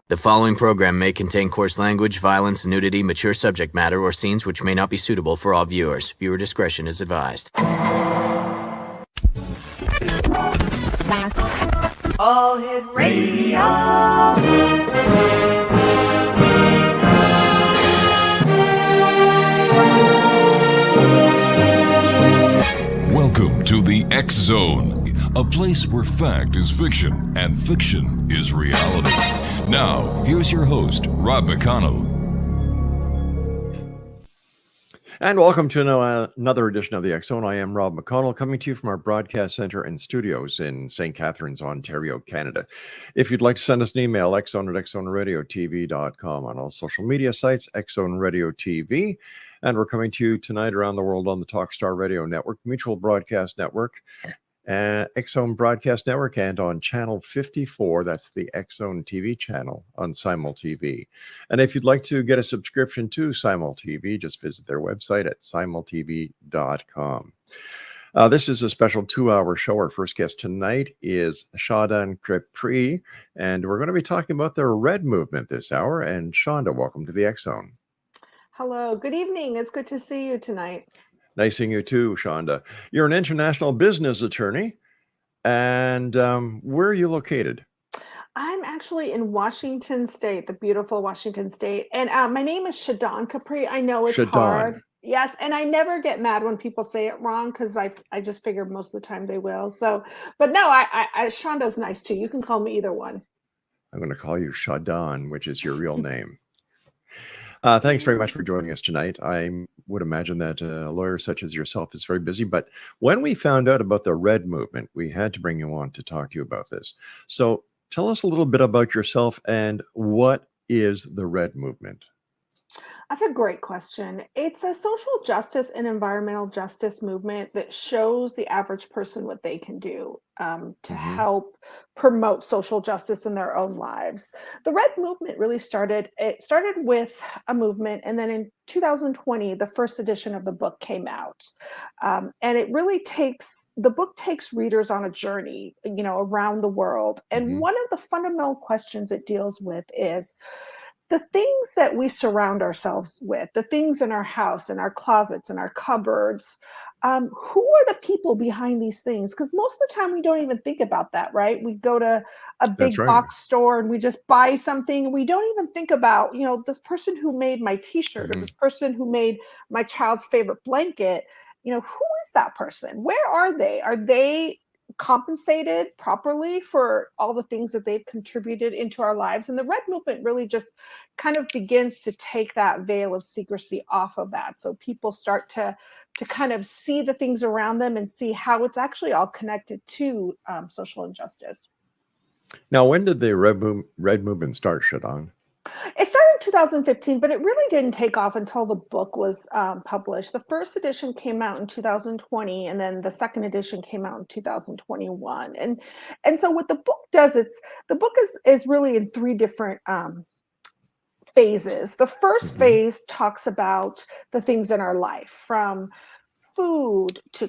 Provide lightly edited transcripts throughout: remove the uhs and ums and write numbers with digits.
The following program may contain coarse language, violence, nudity, mature subject matter, or scenes which may not be suitable for all viewers. Viewer discretion is advised. All Hit Radio. Welcome to the X Zone, a place where fact is fiction and fiction is reality. Now, here's your host, Rob McConnell. And welcome to another edition of the X Zone. I am Rob McConnell, coming to you from our broadcast center and studios in St. Catharines, Ontario, Canada. If you'd like to send us an email, xzone@xzoneradiotv.com, on all social media sites, Xzone Radio TV. And we're coming to you tonight around the world on the Talkstar Radio Network, Mutual Broadcast Network, X-Zone Broadcast Network, and on Channel 54. That's the X-Zone TV channel on Simul TV. And if you'd like to get a subscription to Simul TV, just visit their website at simultv.com. This is a special 2-hour show. Our first guest tonight is SHADAN, KAPRI, and we're going to be talking about the Red Movement this hour. And Shonda, welcome to the X-Zone. Hello, good evening. It's good to see you tonight. Nice seeing you too, Shonda. You're an international business attorney, and where are you located? I'm actually in Washington State, the beautiful Washington State, and my name is SHADAN KAPRI. I know it's hard. Yes, and I never get mad when people say it wrong because I just figure most of the time they will. So, but no, Shonda's nice too. You can call me either one. I'm going to call you SHADAN, which is your real name. Thanks very much for joining us tonight. I would imagine that a lawyer such as yourself is very busy, but when we found out about the Red Movement, we had to bring you on to talk to you about this. So tell us a little bit about yourself and what is the Red Movement? That's a great question. It's a social justice and environmental justice movement that shows the average person what they can do to help promote social justice in their own lives. The Red Movement really started with a movement, and then in 2020, the first edition of the book came out. And it really takes readers on a journey, around the world. And one of the fundamental questions it deals with is the things that we surround ourselves with, the things in our house, in our closets, in our cupboards. Who are the people behind these things? Because most of the time we don't even think about that, right? We go to a big box store and we just buy something. We don't even think about, this person who made my t-shirt or this person who made my child's favorite blanket. Who is that person? Where are they? Are they compensated properly for all the things that they've contributed into our lives? And the Red Movement really just kind of begins to take that veil of secrecy off of that. So people start to kind of see the things around them and see how it's actually all connected to social injustice. Now, when did the Red Movement start, SHADAN? It started in 2015, but it really didn't take off until the book was published. The first edition came out in 2020, and then the second edition came out in 2021. And so what the book does, the book is really in three different phases. The first phase talks about the things in our life, from food to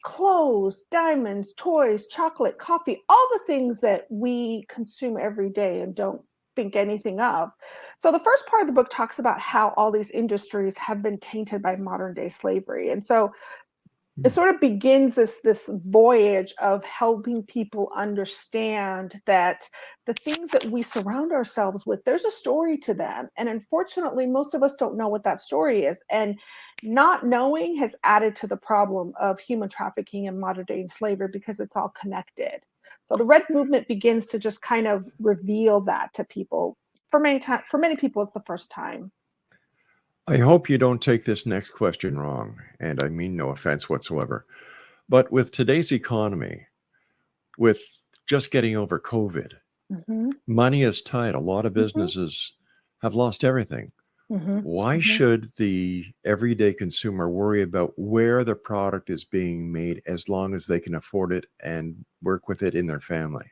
clothes, diamonds, toys, chocolate, coffee, all the things that we consume every day and don't think anything of. So the first part of the book talks about how all these industries have been tainted by modern day slavery. And so it sort of begins this voyage of helping people understand that the things that we surround ourselves with, there's a story to them. And unfortunately, most of us don't know what that story is. And not knowing has added to the problem of human trafficking and modern day slavery because it's all connected. So the Red Movement begins to just kind of reveal that to people. For many people, it's the first time. I hope you don't take this next question wrong, and I mean no offense whatsoever. But with today's economy, with just getting over COVID, money is tight. A lot of businesses have lost everything. Why should the everyday consumer worry about where the product is being made as long as they can afford it and work with it in their family?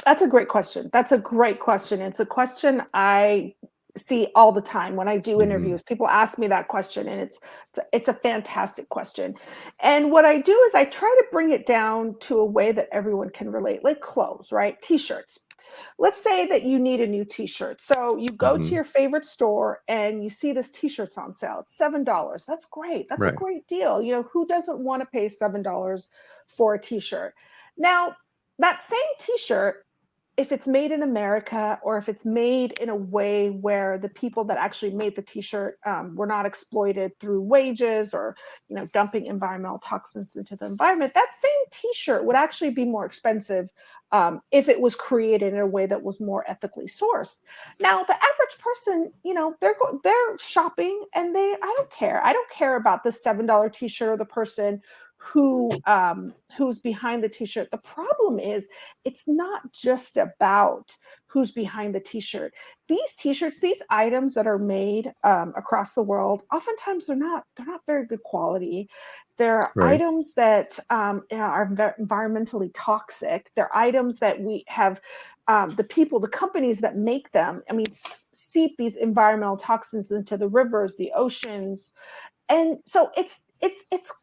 That's a great question. It's a question I see all the time when I do interviews. People ask me that question, and it's a fantastic question. And what I do is I try to bring it down to a way that everyone can relate, like clothes, right? T-shirts. let's say that you need a new t-shirt. So you go to Mhm. your favorite store and you see this t-shirt's on sale. It's $7. That's great. That's a Right. great deal. Who doesn't want to pay $7 for a t-shirt? Now, that same t-shirt, if it's made in America or if it's made in a way where the people that actually made the t-shirt were not exploited through wages or dumping environmental toxins into the environment, that same t-shirt would actually be more expensive if it was created in a way that was more ethically sourced. Now, the average person, they're shopping and I don't care about the $7 t-shirt or the person who's behind the t-shirt. The problem is it's not just about who's behind the t-shirt. These t-shirts, these items that are made across the world, oftentimes they're not very good quality. They're Right. items that are environmentally toxic. They're items that we have the companies that make them, I mean, seep these environmental toxins into the rivers, the oceans, and so it's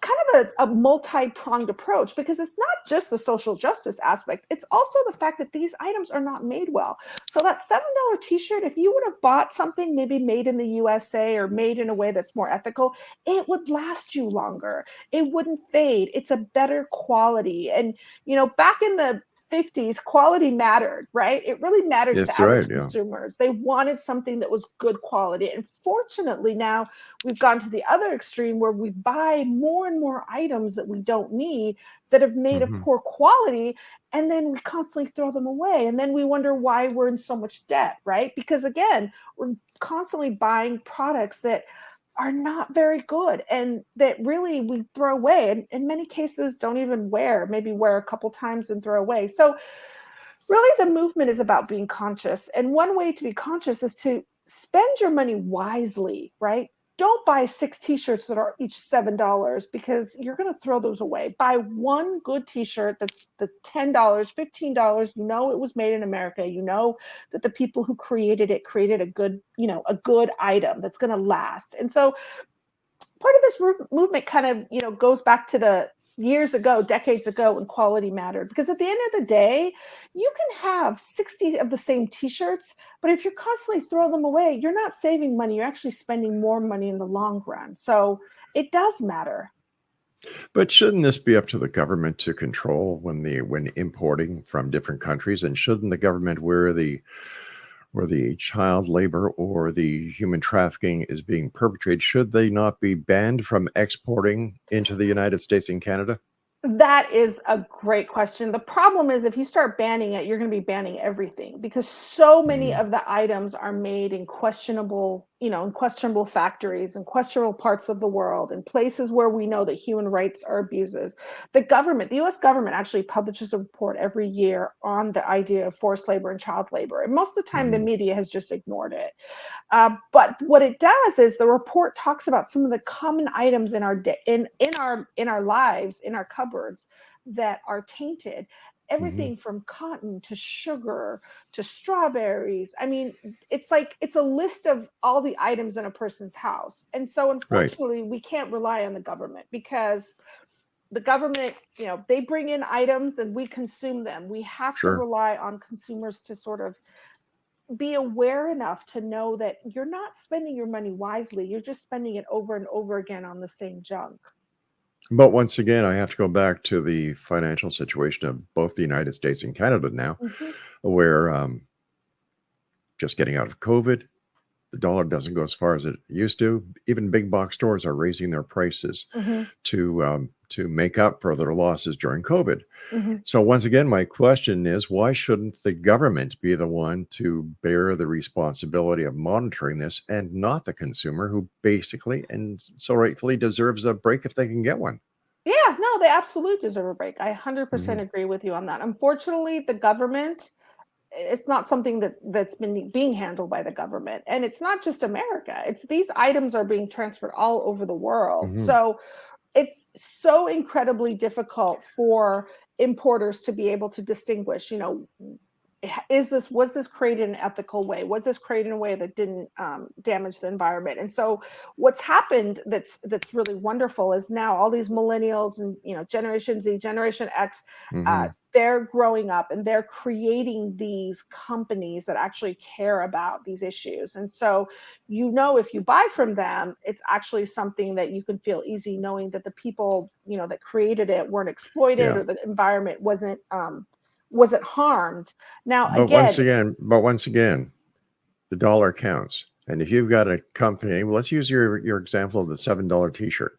kind of a multi-pronged approach, because it's not just the social justice aspect, it's also the fact that these items are not made well. So that $7 t-shirt, if you would have bought something maybe made in the USA or made in a way that's more ethical, it would last you longer. It wouldn't fade. It's a better quality. And back in the 50s, quality mattered, right? It really mattered to the Yes, right. average Yeah. consumers. They wanted something that was good quality. And fortunately, now we've gone to the other extreme where we buy more and more items that we don't need, that have made of Mhm. poor quality, and then we constantly throw them away. And then we wonder why we're in so much debt, right? Because again, we're constantly buying products that are not very good and that really we throw away, and in many cases don't even wear, maybe wear a couple times and throw away. So really the movement is about being conscious, and one way to be conscious is to spend your money wisely, right? Don't buy 6 t-shirts that are each $7, because you're going to throw those away. Buy one good t-shirt that's $10, $15. It was made in America. That the people who created it created a good item that's going to last. And so part of this movement kind of goes back to the years ago, decades ago, when quality mattered, because at the end of the day, you can have 60 of the same t-shirts, but if you're constantly throwing them away, you're not saving money, you're actually spending more money in the long run. So it does matter. But shouldn't this be up to the government to control when importing from different countries? And shouldn't the government, where the child labor or the human trafficking is being perpetrated, should they not be banned from exporting into the United States and Canada? That is a great question. The problem is, if you start banning it, you're going to be banning everything, because so many Mm, of the items are made in questionable factories and questionable parts of the world, and places where we know that human rights are abuses. The US government actually publishes a report every year on the idea of forced labor and child labor. And most of the time, the mhm. media has just ignored it. But what it does is the report talks about some of the common items in our lives, in our cupboards, that are tainted. Mhm. Everything from cotton to sugar to strawberries. I mean, it's a list of all the items in a person's house. And so Right. unfortunately, we can't rely on the government, because the government, they bring in items and we consume them. We have to Sure. rely on consumers to sort of be aware enough to know that you're not spending your money wisely. You're just spending it over and over again on the same junk. But once again, I have to go back to the financial situation of both the United States and Canada now, Mhm, where just getting out of COVID, the dollar doesn't go as far as it used to. Even big box stores are raising their prices mhm, to make up for their losses during COVID. mhm. So once again, my question is, why shouldn't the government be the one to bear the responsibility of monitoring this, and not the consumer, who basically and so rightfully deserves a break if they can get one? Yeah, no, they absolutely deserve a break. I 100% Mhm. agree with you on that. Unfortunately, the government, it's not something that's been being handled by the government. And it's not just America. It's these items are being transferred all over the world. Mhm. So it's so incredibly difficult for importers to be able to distinguish, was this created in an ethical way? Was this created in a way that didn't damage the environment? And so what's happened that's really wonderful is now all these millennials and, Generation Z, Generation X, they're growing up and they're creating these companies that actually care about these issues. And so, if you buy from them, it's actually something that you can feel easy knowing that the people, that created it weren't exploited or the environment wasn't harmed. Now, once again, the dollar counts. And if you've got a company, let's use your example of the $7 t-shirt.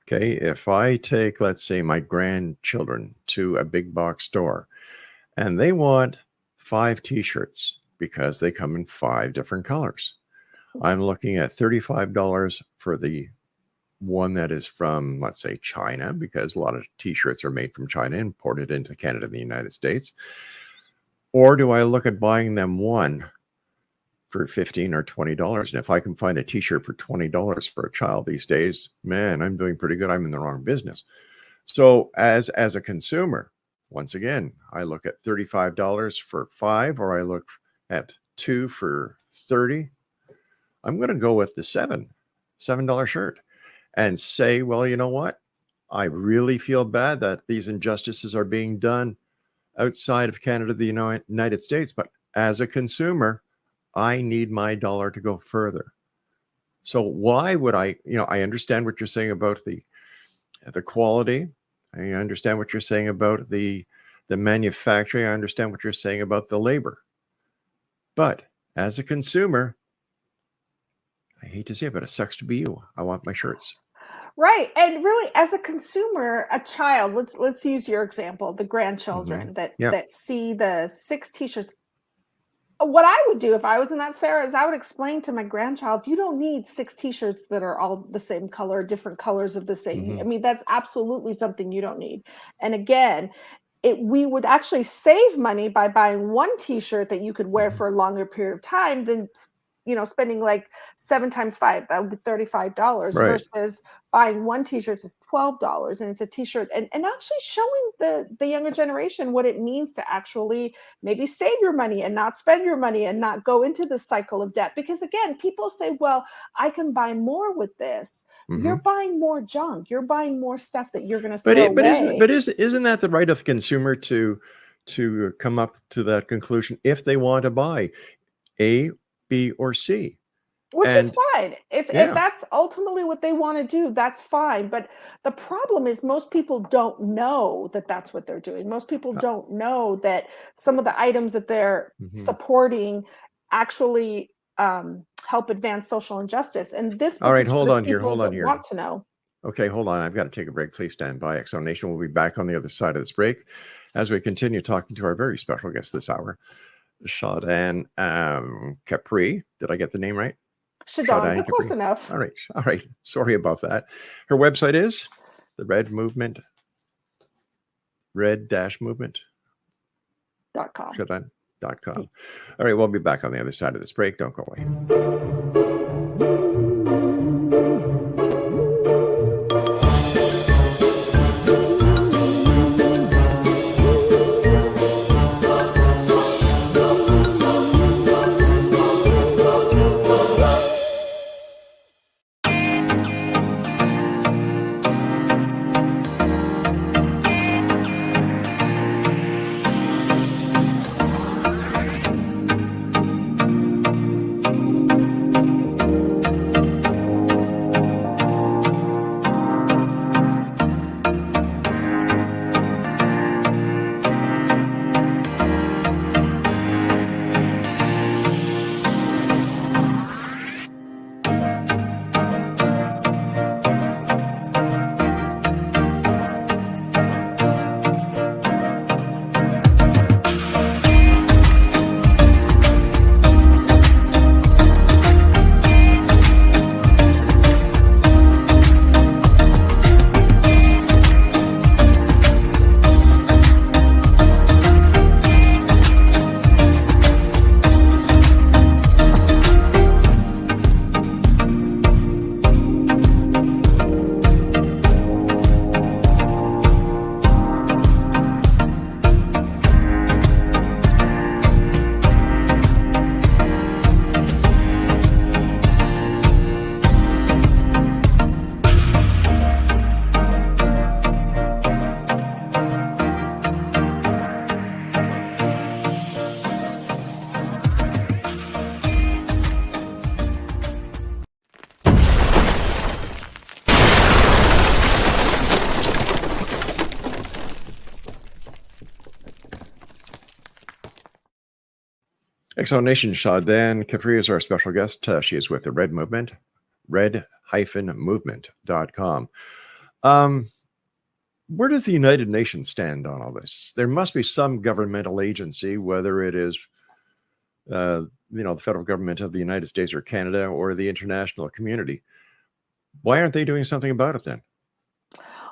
Okay, if I take, let's say, my grandchildren to a big box store and they want 5 t-shirts because they come in 5 different colors, I'm looking at $35 for the one that is from, let's say, China, because a lot of t-shirts are made from China, imported into Canada and the United States. Or do I look at buying them one for $15 or $20? And if I can find a t-shirt for $20 for a child these days, man, I'm doing pretty good. I'm in the wrong business. So as a consumer, once again, I look at $35 for 5, or I look at 2 for $30. I'm going to go with the $7 shirt and say, well, you know what? I really feel bad that these injustices are being done outside of Canada, the United States. But as a consumer, I need my dollar to go further. So why would I understand what you're saying about the quality. I understand what you're saying about the manufacturing. I understand what you're saying about the labor. But as a consumer, I hate to say it, but it sucks to be you. I want my shirts. Right. And really, as a consumer, a child, let's use your example, the grandchildren that see the 6 t-shirts. What I would do if I was in that, Sarah, is I would explain to my grandchild, you don't need 6 t-shirts that are all the same color, different colors of the same. I mean, that's absolutely something you don't need. And again, we would actually save money by buying 1 t-shirt that you could wear for a longer period of time than spending like 7 times 5, that would be $35 versus buying 1 t-shirt is $12. And it's a t-shirt and actually showing the younger generation what it means to actually maybe save your money and not spend your money and not go into the cycle of debt. Because again, people say, well, I can buy more with this. You're buying more junk. You're buying more stuff that you're going to throw away. Isn't that the right of the consumer to come up to that conclusion if they want to buy A, B, or C? Which is fine. If that's ultimately what they want to do, that's fine. But the problem is most people don't know that that's what they're doing. Most people don't know that some of the items that they're supporting actually help advance social injustice. And this all right, hold on here. Want to know. Okay, hold on. I've got to take a break. Please stand by. X Zone Nation will be back on the other side of this break as we continue talking to our very special guest this hour, SHADAN KAPRI. Did I get the name right? SHADAN. Close enough. All right. Sorry about that. Her website is the red-movement.com. SHADAN.com. All right, we'll be back on the other side of this break. Don't go away. Exo Nation, SHADAN KAPRI is our special guest. She is with the Red Movement, red-movement.com. Where does the United Nations stand on all this? There must be some governmental agency, whether it is, the federal government of the United States or Canada or the international community. Why aren't they doing something about it then?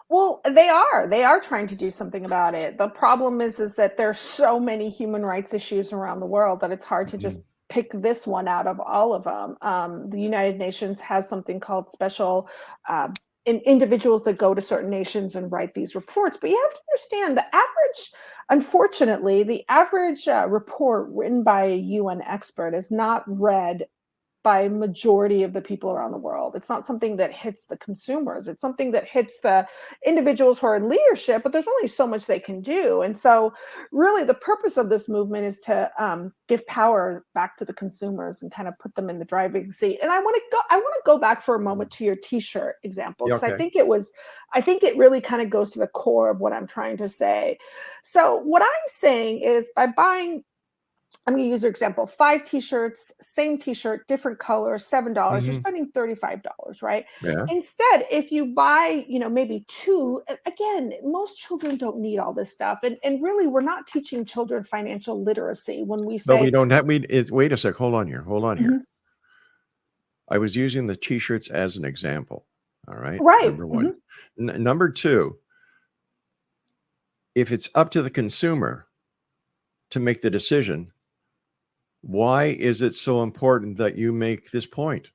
Well, they are trying to do something about it. The problem is that there's so many human rights issues around the world that it's hard to just pick this one out of all of them. The United Nations has something called special individuals that go to certain nations and write these reports. But you have to understand unfortunately, the average report written by a UN expert is not read by a majority of the people around the world. It's not something that hits the consumers. It's something that hits the individuals who are in leadership, but there's only so much they can do. And so really the purpose of this movement is to give power back to the consumers and kind of put them in the driving seat. And I want to go back for a moment to your t-shirt example, because Okay. I think it really kind of goes to the core of what I'm trying to say. So what I'm saying is, by buying, I'm going to use your example, 5 t-shirts, same t-shirt, different color, $7, you're spending $35, right? Yeah. Instead, if you buy, maybe 2, again, most children don't need all this stuff. And really, we're not teaching children financial literacy when we say— But we don't have, wait a sec, hold on here. I was using the t-shirts as an example. All right. Right. Number one. Number two, if it's up to the consumer to make the decision, why is it so important that you make this point?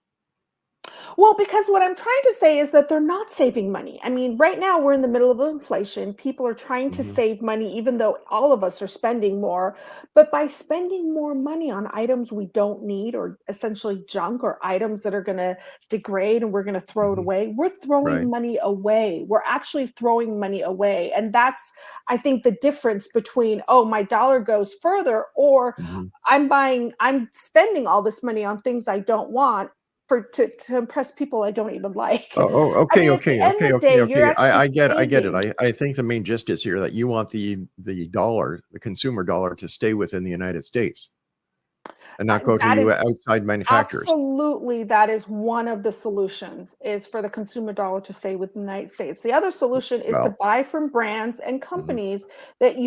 Well, because what I'm trying to say is that they're not saving money. I mean, right now we're in the middle of inflation. People are trying to save money, even though all of us are spending more. But by spending more money on items we don't need, or essentially junk, or items that are going to degrade and we're going to throw it away, we're throwing Right. money away. We're actually throwing money away. And that's, I think, the difference between, oh, my dollar goes further, or I'm spending all this money on things I don't want to impress people I don't even like. I mean, at the end of the day, you're actually I get saving. it. I think the main gist is here that you want the dollar, the consumer dollar, to stay within the United States and not go to That is outside manufacturers. absolutely, that is one of the solutions, is for the consumer dollar to stay with the United States. The other solution is to Well, buy from brands and companies that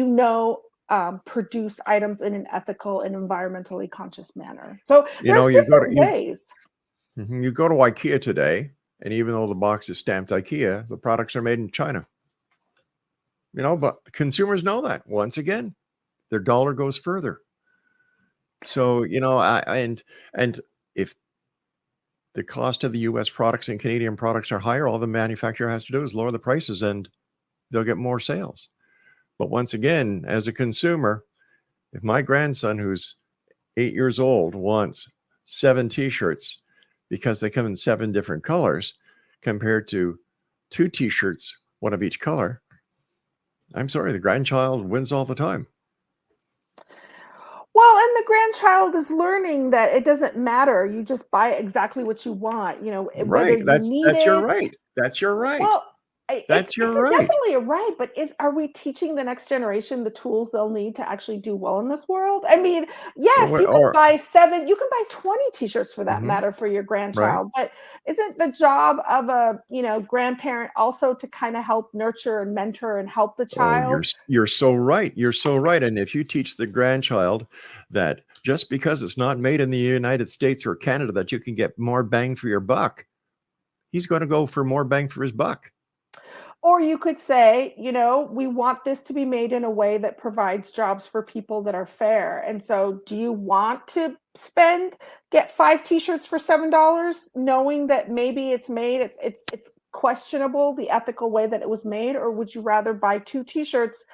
produce items in an ethical and environmentally conscious manner. So there's different ways. you go to IKEA today, and even though the box is stamped IKEA, the products are made in China. But consumers know that. Once again, their dollar goes further. So, and if the cost of the US products and Canadian products are higher, all the manufacturer has to do is lower the prices and they'll get more sales. But once again, as a consumer, if my grandson, who's 8 years old, wants 7 t-shirts because they come in 7 different colors compared to 2 t-shirts, one of each color, I'm sorry, the grandchild wins all the time. Well, and the grandchild is learning that it doesn't matter. You just buy exactly what you want, whether Right. you That's need that's your it. right. That's your right. Well, That's your it's right. definitely a right, but are we teaching the next generation the tools they'll need to actually do well in this world? I mean, yes, you can buy 7, you can buy 20 t-shirts for that matter for your right. grandchild, but isn't the job of a, grandparent also to kind of help nurture and mentor and help the Oh, child? you're so right. You're so right. And if you teach the grandchild that just because it's not made in the United States or Canada that you can get more bang for your buck, he's going to go for more bang for his buck. Or you could say, we want this to be made in a way that provides jobs for people that are fair. And so do you want to get 5 t-shirts for $7, knowing that maybe it's questionable, the ethical way that it was made? Or would you rather buy 2 t-shirts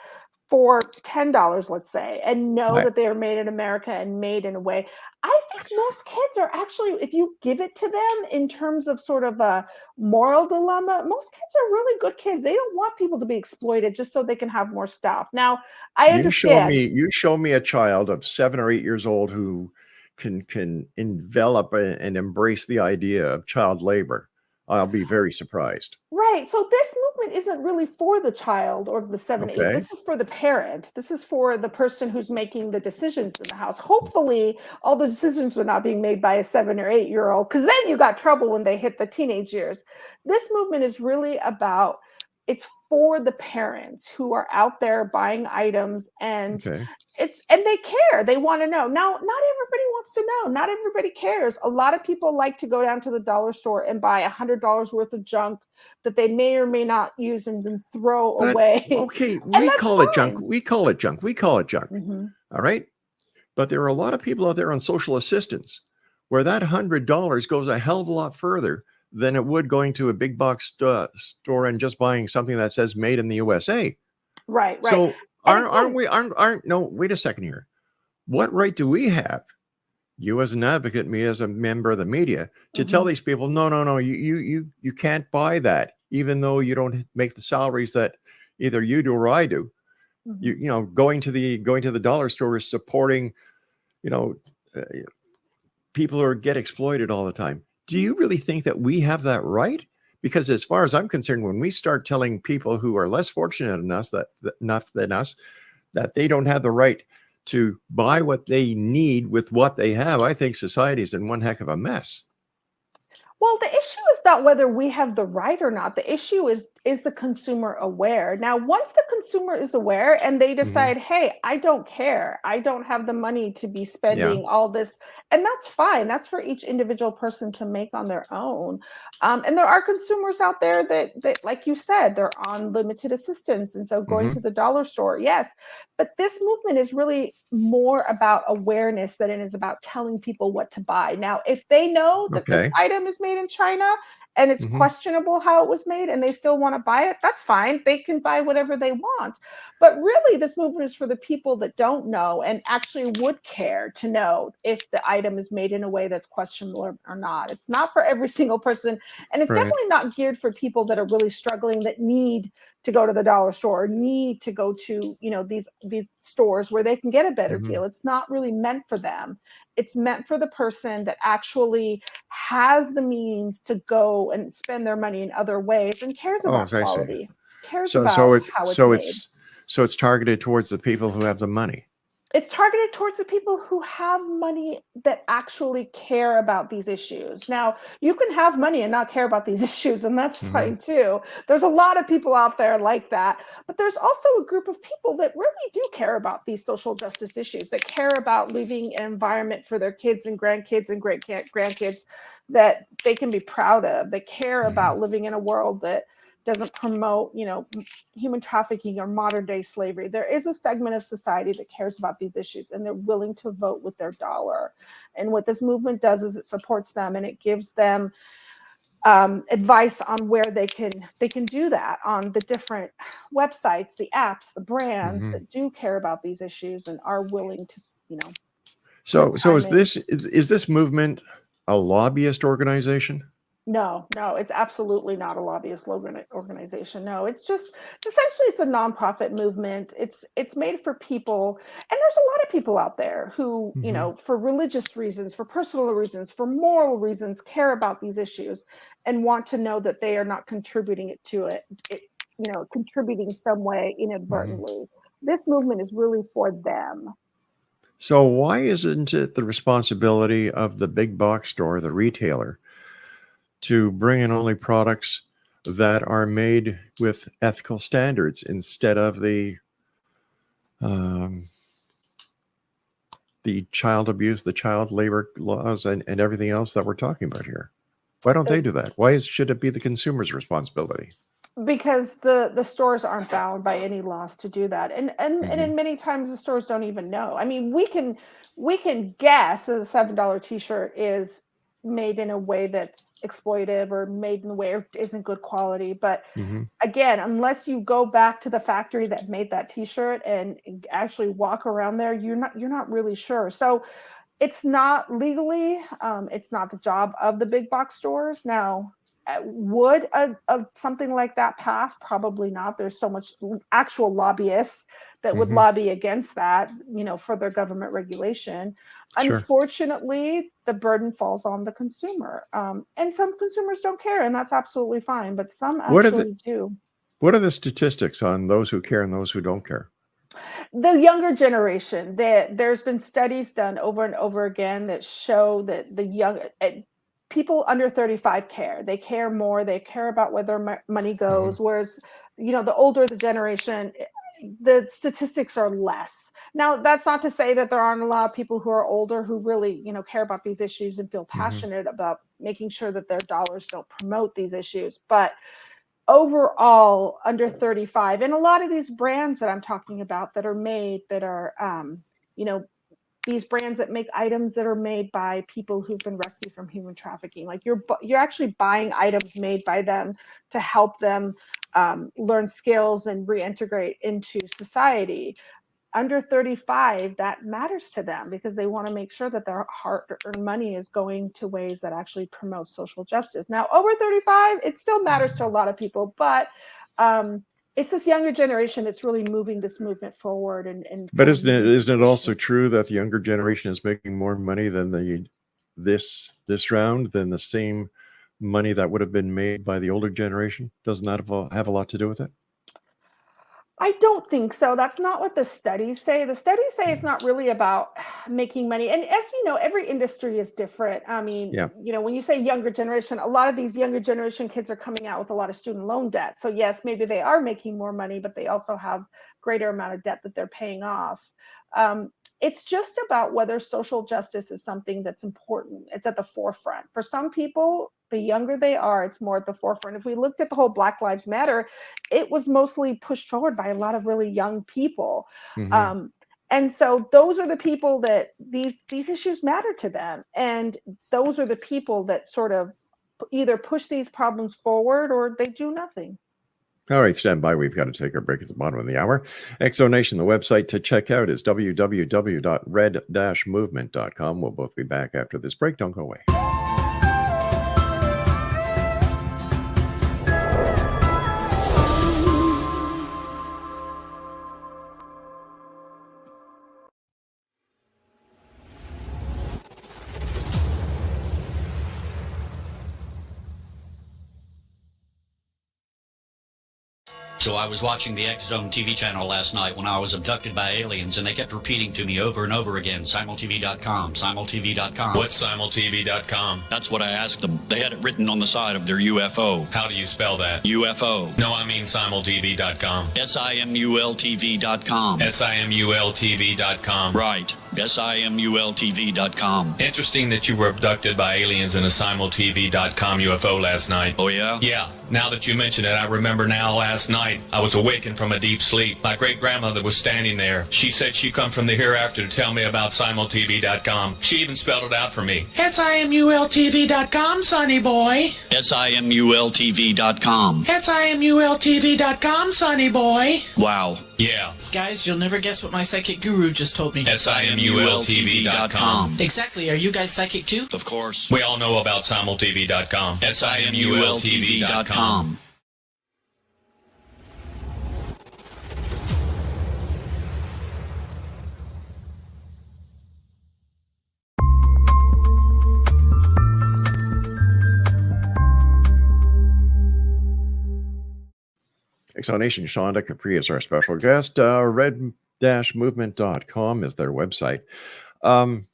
for $10, let's say, and know I, that they are made in America and made in a way? I think most kids are actually, if you give it to them in terms of sort of a moral dilemma, most kids are really good kids. They don't want people to be exploited just so they can have more stuff. Now, I understand. you show me a child of 7 or 8 years old who can envelop and embrace the idea of child labor. I'll be very surprised. Right. So this movement isn't really for the child or the 7 to 8. Okay. This is for the parent. This is for the person who's making the decisions in the house. Hopefully, all the decisions are not being made by a 7 or 8-year-old, because then you got trouble when they hit the teenage years. This movement is really about, it's for the parents who are out there buying items, and Okay. and they care. They want to know. Now, not everybody wants to know. Not everybody cares. A lot of people like to go down to the dollar store and buy $100 worth of junk that they may or may not use and then throw But away. okay, And we that's call it junk. fine. We call it junk. We call it junk. Mhm. All right. But there are a lot of people out there on social assistance where that $100 goes a hell of a lot further than it would going to a big box store and just buying something that says made in the USA. Right, right. So And aren't again, we aren't no, wait a second here. What right do we have, you as an advocate, me as a member of the media, to tell mhm, these people, no, you can't buy that, even though you don't make the salaries that either you do or I do. mhm. Going to the dollar store is supporting, you know, uh, people who get exploited all the time. Do you really think that we have that right? Because as far as I'm concerned, when we start telling people who are less fortunate than us not than us, that they don't have the right to buy what they need with what they have, I think society's in one heck of a mess. Well, the issue is not whether we have the right or not. The issue is the consumer aware? Now, once the consumer is aware and they Mhm. decide, "Hey, I don't care. I don't have the money to be Yeah. spending all this," and that's fine. That's for each individual person to make on their own. And there are consumers out there that, like you said, they're on limited assistance, and so going to Mhm. the dollar store, yes. But this movement is really more about awareness than it is about telling people what to buy. Now, if they know that this Okay. item is made in China and it's Mhm. questionable how it was made and they still want to buy it, that's fine. They can buy whatever they want. But really, this movement is for the people that don't know and actually would care to know if the item is made in a way that's questionable or not. It's not for every single person. And it's Right. definitely not geared for people that are really struggling, that need to go to the dollar store, or need to go to, these stores where they can get a better Mhm. deal. It's not really meant for them. It's meant for the person that actually has the means to go and spend their money in other ways and cares Oh, about I see. quality, cares So about so it's how it's so made. it's so it's targeted towards the people who have the money. It's targeted towards the people who have money that actually care about these issues. Now, you can have money and not care about these issues, and that's Mhm. fine too. There's a lot of people out there like that. But there's also a group of people that really do care about these social justice issues, that care about leaving an environment for their kids and grandkids and great grandkids that they can be proud of, that care Mhm. about living in a world that doesn't promote, human trafficking or modern day slavery. There is a segment of society that cares about these issues and they're willing to vote with their dollar. And what this movement does is it supports them and it gives them advice on where they can do that on the different websites, the apps, the brands Mhm. that do care about these issues and are willing to, put So time is in. this movement a lobbyist organization? No, no, it's absolutely not a lobbyist organization. No, essentially it's a nonprofit movement. It's made for people, and there's a lot of people out there who, Mhm. for religious reasons, for personal reasons, for moral reasons, care about these issues and want to know that they are not contributing contributing some way Mhm. inadvertently. This movement is really for them. So why isn't it the responsibility of the big box store, the retailer, to bring in only products that are made with ethical standards instead of um, the child abuse, the child labor laws, and everything else that we're talking about here? Why don't they do that? Should it be the consumer's responsibility? Because the stores aren't bound by any laws to do that, and Mhm. in many times the stores don't even know. I mean, we can guess that a $7 t-shirt is made in a way that's exploitive or made in a way that isn't good quality, but Mhm. again, unless you go back to the factory that made that t-shirt and actually walk around there, you're not really sure. So it's not legally, it's not the job of the big box stores. Now, Would something like that pass? Probably not. There's so much actual lobbyists that would lobby against that, for their government regulation. Sure. Unfortunately, the burden falls on the consumer. And some consumers don't care, and that's absolutely fine. But some actually do. What are the statistics on those who care and those who don't care? The younger generation, there's been studies done over and over again that show that the young people under 35 care. They care more. They care about where their money goes. Whereas, the older the generation, the statistics are less. Now, that's not to say that there aren't a lot of people who are older who really, care about these issues and feel passionate about making sure that their dollars don't promote these issues. But overall, under 35, and a lot of these brands that I'm talking about that are made, that are, these brands that make items that are made by people who've been rescued from human trafficking. Like you're actually buying items made by them to help them learn skills and reintegrate into society. Under 35, that matters to them because they want to make sure that their hard-earned money is going to ways that actually promote social justice. Now, over 35, it still matters to a lot of people, but it's this younger generation that's really moving this movement forward. But isn't it also true that the younger generation is making more money than this round than the same money that would have been made by the older generation? Doesn't that have a lot to do with it? I don't think so. That's not what the studies say. The studies say it's not really about making money. And as you know, every industry is different. I mean, when you say younger generation, a lot of these younger generation kids are coming out with a lot of student loan debt. So yes, maybe they are making more money, but they also have greater amount of debt that they're paying off. It's just about whether social justice is something that's important. It's at the forefront. For some people, the younger they are, it's more at the forefront. If we looked at the whole Black Lives Matter, it was mostly pushed forward by a lot of really young people. And so those are the people that these issues matter to them. And those are the people that sort of either push these problems forward or they do nothing. All right, stand by. We've got to take a break at the bottom of the hour. Exonation, the website to check out is www.red-movement.com. We'll both be back after this break. Don't go away. So I was watching the X Zone TV channel last night when I was abducted by aliens, and they kept repeating to me over and over again, simultv.com, simultv.com. What's simultv.com? That's what I asked them. They had it written on the side of their UFO. How do you spell that? UFO. No, I mean simultv.com. simultv.com. simultv.com. Right. simultv.com. Interesting that you were abducted by aliens in a simultv.com UFO last night. Oh, yeah? Yeah. Now that you mention it, I remember now last night I was awakened from a deep sleep. My great-grandmother was standing there. She said she come from the hereafter to tell me about simultv.com. She even spelled it out for me. simultv.com, sonny boy. simultv.com. simultv.com, sonny boy. Wow. Yeah. Guys, you'll never guess what my psychic guru just told me. simultv.com. Exactly. Are you guys psychic too? Of course. We all know about simultv.com. simultv.com. Exonation, Shonda KAPRI is our special guest. Red-movement.com is their website. How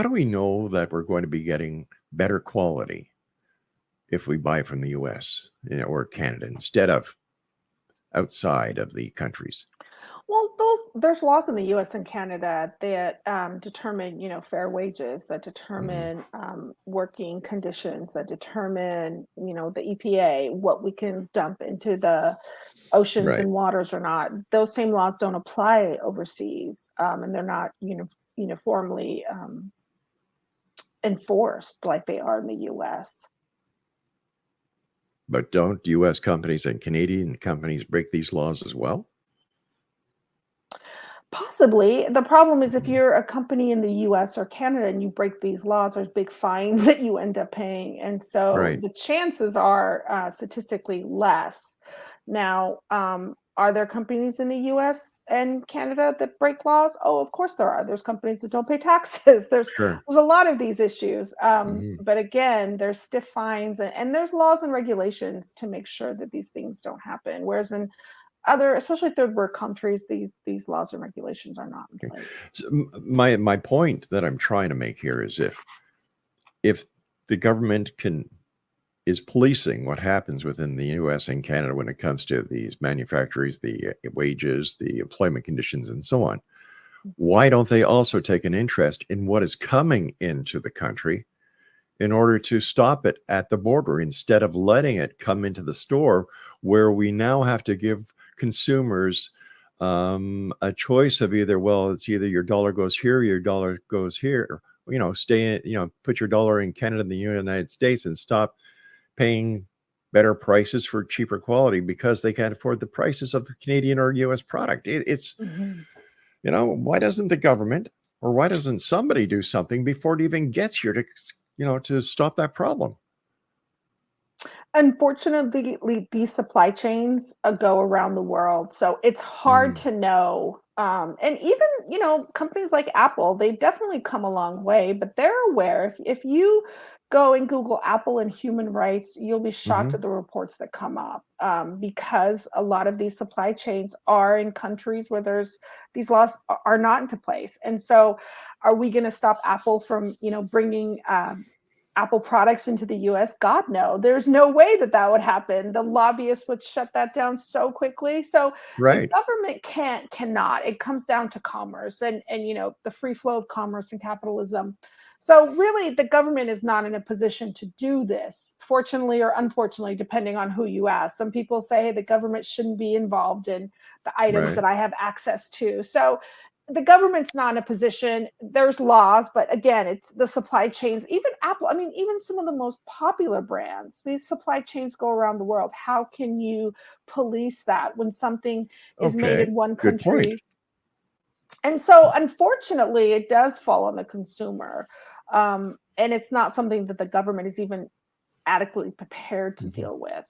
do we know that we're going to be getting better quality if we buy from the U.S. Or Canada instead of outside of the countries? Well, there's laws in the U.S. and Canada that determine, fair wages, that determine working conditions, that determine, the EPA, what we can dump into the oceans and waters or not. Those same laws don't apply overseas, and they're not uniformly enforced like they are in the U.S. But don't U.S. companies and Canadian companies break these laws as well? Possibly. The problem is if you're a company in the US or Canada and you break these laws, there's big fines that you end up paying. And so Right. the chances are statistically less. Now, are there companies in the US and Canada that break laws? Oh, of course there are. There's companies that don't pay taxes. Sure. There's a lot of these issues. Hmm. But again, there's stiff fines and there's laws and regulations to make sure that these things don't happen. Whereas in other, especially third world countries, these laws and regulations are not in place. So my point that I'm trying to make here is if the government is policing what happens within the US and Canada when it comes to these manufacturers, the wages, the employment conditions, and so on, why don't they also take an interest in what is coming into the country in order to stop it at the border instead of letting it come into the store where we now have to give consumers a choice of either, well, it's either your dollar goes here, your dollar goes here, stay in, put your dollar in Canada and the United States and stop paying better prices for cheaper quality because they can't afford the prices of the Canadian or US product. It's, Mhm. why doesn't the government or why doesn't somebody do something before it even gets here to stop that problem? Unfortunately, these supply chains go around the world, so it's hard Mm, to know. And even companies like Apple, they've definitely come a long way, but they're aware. If you go and Google Apple and human rights, you'll be shocked mhm. at the reports that come up because a lot of these supply chains are in countries where there's these laws are not into place. And so, are we going to stop Apple from bringing Apple products into the US? God, no. There's no way that that would happen. The lobbyists would shut that down so quickly. So the Right. government cannot. It comes down to commerce and the free flow of commerce and capitalism. So really the government is not in a position to do this, fortunately or unfortunately, depending on who you ask. Some people say, hey, the government shouldn't be involved in the items Right. that I have access to. So the government's not in a position. There's laws, but again, it's the supply chains. Even Apple, I mean, even some of the most popular brands, these supply chains go around the world. How can you police that when something is made Okay. in one Good point. country? And so, unfortunately, it does fall on the consumer. And it's not something that the government is even adequately prepared to Mhm. deal with.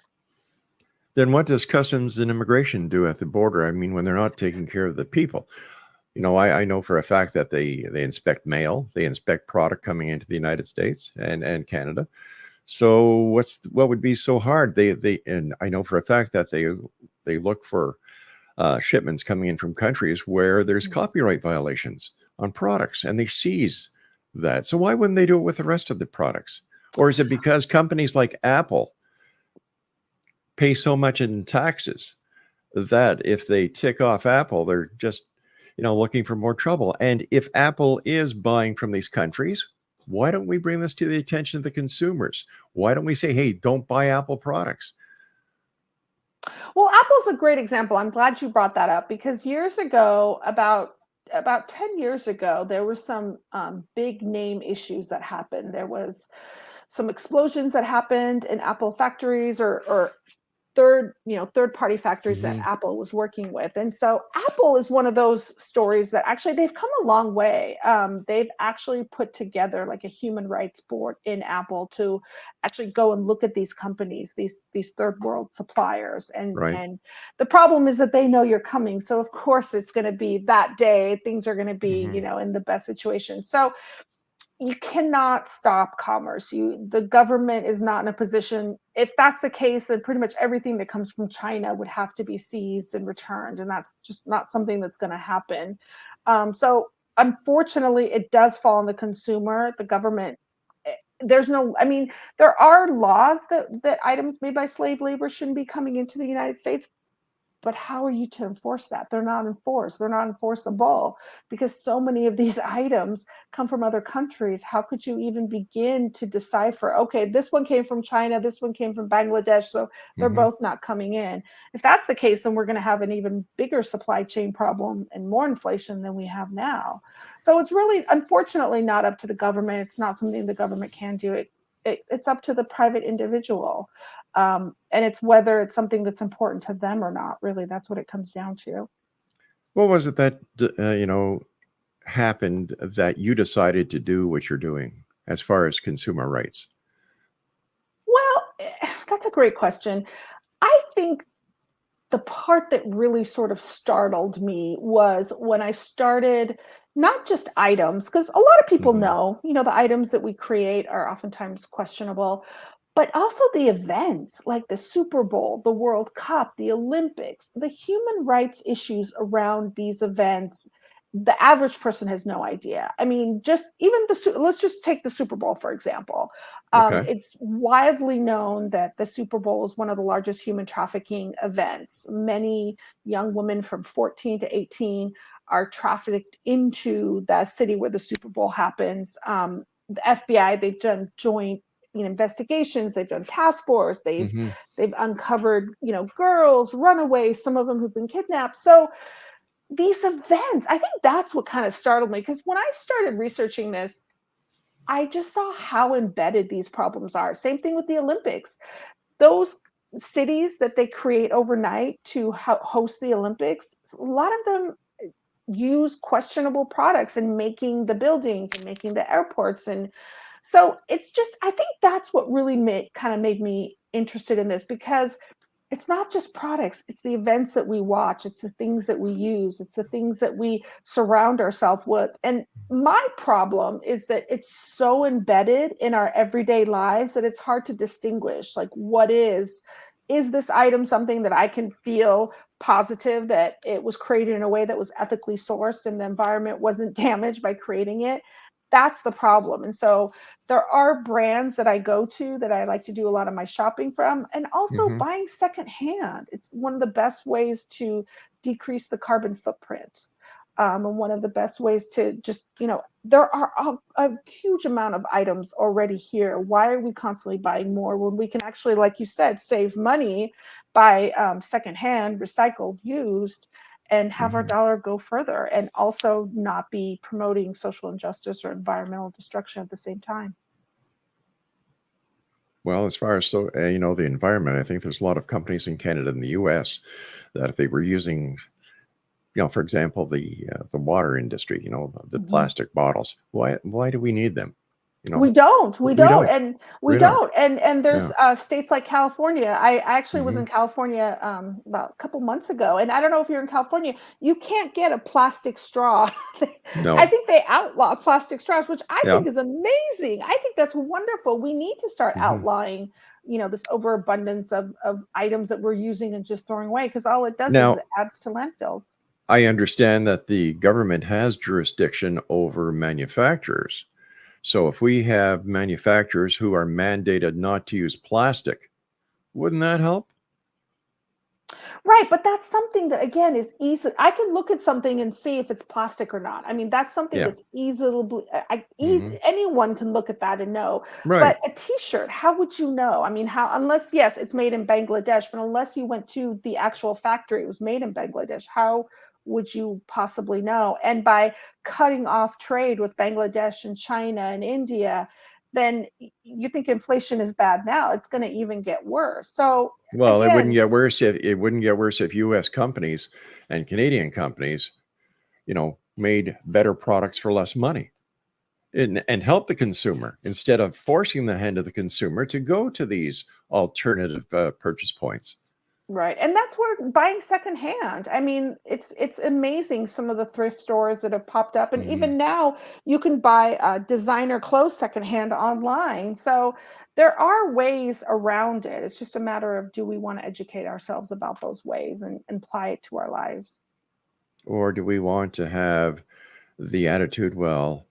Then what does customs and immigration do at the border? I mean, when they're not taking care of the people. I know for a fact that they inspect mail, they inspect product coming into the United States and Canada. So what would be so hard? They and I know for a fact that they look for shipments coming in from countries where there's copyright violations on products, and they seize that. So why wouldn't they do it with the rest of the products? Or is it because companies like Apple pay so much in taxes that if they tick off Apple, they're just, looking for more trouble? And if Apple is buying from these countries, why don't we bring this to the attention of the consumers? Why don't we say, hey, don't buy Apple products? Well, Apple's a great example. I'm glad you brought that up because years ago, about 10 years ago, there were some big name issues that happened. There was some explosions that happened in Apple factories or third party factories that Hmm. Apple was working with. And so Apple is one of those stories that actually they've come a long way. They've actually put together like a human rights board in Apple to actually go and look at these companies, these third world suppliers. And Right. and the problem is that they know you're coming. So of course it's going to be that day, things are going to be, Hmm. in the best situation. So you cannot stop commerce. The government is not in a position. If that's the case, then pretty much everything that comes from China would have to be seized and returned, and that's just not something that's going to happen. So unfortunately, it does fall on the consumer. The government, there's no. I mean, there are laws that items made by slave labor shouldn't be coming into the United States, but how are you to enforce that? They're not enforced. They're not enforceable because so many of these items come from other countries. How could you even begin to decipher, okay, this one came from China, this one came from Bangladesh, so they're Hmm. both not coming in. If that's the case, then we're going to have an even bigger supply chain problem and more inflation than we have now. So it's really, unfortunately, not up to the government. It's not something the government can do. It's up to the private individual. And it's whether it's something that's important to them or not. Really, that's what it comes down to. What was it that, happened that you decided to do what you're doing as far as consumer rights? Well, that's a great question. I think the part that really sort of startled me was when I started not just items, because a lot of people Hmm. know, the items that we create are oftentimes questionable, but also the events like the Super Bowl, the World Cup, the Olympics, the human rights issues around these events. The average person has no idea. I mean, just even let's just take the Super Bowl, for example. Okay. It's widely known that the Super Bowl is one of the largest human trafficking events. Many young women from 14 to 18 are trafficked into the city where the Super Bowl happens. The FBI, they've done joint investigations, they've done task force, they've Hmm. they've uncovered girls, runaways, some of them who've been kidnapped. So these events, I think that's what kind of startled me, because when I started researching this, I just saw how embedded these problems are. Same thing with the Olympics. Those cities that they create overnight to host the Olympics, a lot of them use questionable products in making the buildings and making the airports. And so it's just, I think that's what really kind of made me interested in this, because it's not just products, it's the events that we watch, it's the things that we use, it's the things that we surround ourselves with. And my problem is that it's so embedded in our everyday lives that it's hard to distinguish, like, what is this item something that I can feel positive that it was created in a way that was ethically sourced and the environment wasn't damaged by creating it? That's the problem. And so there are brands that I go to that I like to do a lot of my shopping from, and also Hmm. buying secondhand. It's one of the best ways to decrease the carbon footprint. And one of the best ways to just, there are a huge amount of items already here. Why are we constantly buying more when we can actually, like you said, save money by secondhand, recycled, used, and have our Hmm. dollar go further, and also not be promoting social injustice or environmental destruction at the same time? Well, as far as the environment, I think there's a lot of companies in Canada and the U.S. that if they were using, for example, the water industry, the Mhm. plastic bottles, why do we need them? You We know, don't, we we don't, don't, and we we don't. don't, and there's Yeah. states like California. I actually was Hmm. in California about a couple months ago, and I don't know if you're in California. You can't get a plastic straw. I No. think they outlaw plastic straws, which I Yeah. think is amazing. I think that's wonderful. We need to start Hmm. outlawing, this overabundance of items that we're using and just throwing away, because all it does is Now, it adds to landfills. I understand that the government has jurisdiction over manufacturers. So if we have manufacturers who are mandated not to use plastic, wouldn't that help? Right, but that's something that, again, is easy. I can look at something and see if it's plastic or not. I mean, that's something Yeah. that's easily, Hmm. anyone can look at that and know. Right. But a T-shirt, how would you know? I mean, how, unless, yes, it's made in Bangladesh, but unless you went to the actual factory, it was made in Bangladesh, how would you possibly know? And by cutting off trade with Bangladesh and China and India, then you think inflation is bad now, it's going to even get worse. So Well, again, it wouldn't get worse if US companies and Canadian companies, made better products for less money and help the consumer instead of forcing the hand of the consumer to go to these alternative purchase points. right, and that's where buying secondhand. I mean, it's amazing some of the thrift stores that have popped up, and Hmm. even now you can buy designer clothes secondhand online. So there are ways around it. It's just a matter of, do we want to educate ourselves about those ways and apply it to our lives? Or do we want to have the attitude, well,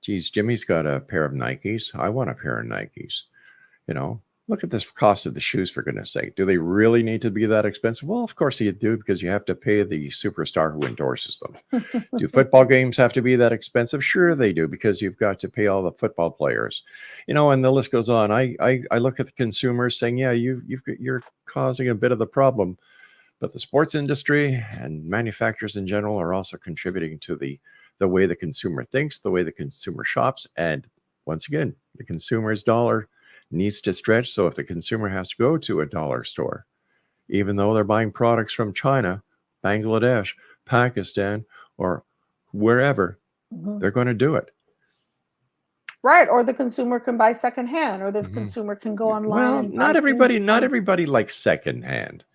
geez, Jimmy's got a pair of Nikes. I want a pair of Nikes. You know, Look at this cost of the shoes, for goodness sake. Do they really need to be that expensive? Well, of course you do, because you have to pay the superstar who endorses them. Do football games have to be that expensive? Sure, they do, because you've got to pay all the football players. And the list goes on. I look at the consumers saying, yeah, you're causing a bit of the problem, but the sports industry and manufacturers in general are also contributing to the way the consumer thinks, the way the consumer shops, and once again, the consumer's dollar needs to stretch. So if the consumer has to go to a dollar store, even though they're buying products from China, Bangladesh, Pakistan, or wherever, they're going to do it. Right, or the consumer can buy secondhand, or the consumer can go online. Well, and not buy everybody, things not from- everybody likes secondhand.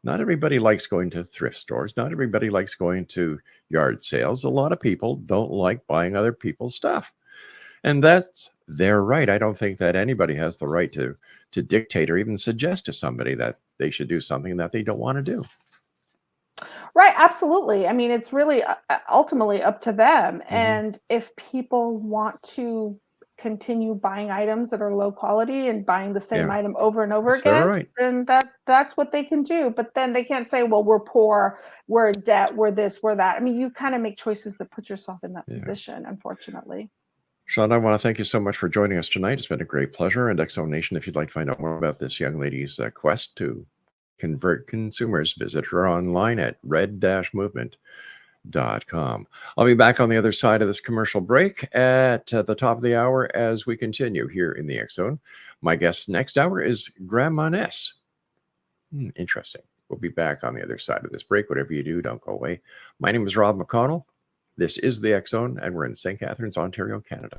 Not everybody likes going to thrift stores. Not everybody likes going to yard sales. A lot of people don't like buying other people's stuff. And that's their right. I don't think that anybody has the right to dictate or even suggest to somebody that they should do something that they don't want to do. Right, absolutely. I mean, it's really ultimately up to them. And if people want to continue buying items that are low quality and buying the same Yeah. item over and over It's their again, right. then that's what they can do. But then they can't say, well, we're poor, we're in debt, we're this, we're that. I mean, you kind of make choices that put yourself in that position, unfortunately. Sean, I want to thank you so much for joining us tonight. It's been a great pleasure. And Exo Nation, if you'd like to find out more about this young lady's quest to convert consumers, visit her online at red-movement.com. I'll be back on the other side of this commercial break at the top of the hour as we continue here in the X Zone. My guest next hour is Grandma Ness. Interesting. We'll be back on the other side of this break. Whatever you do, don't go away. My name is Rob McConnell. This is the X Zone, and we're in St. Catharines, Ontario, Canada.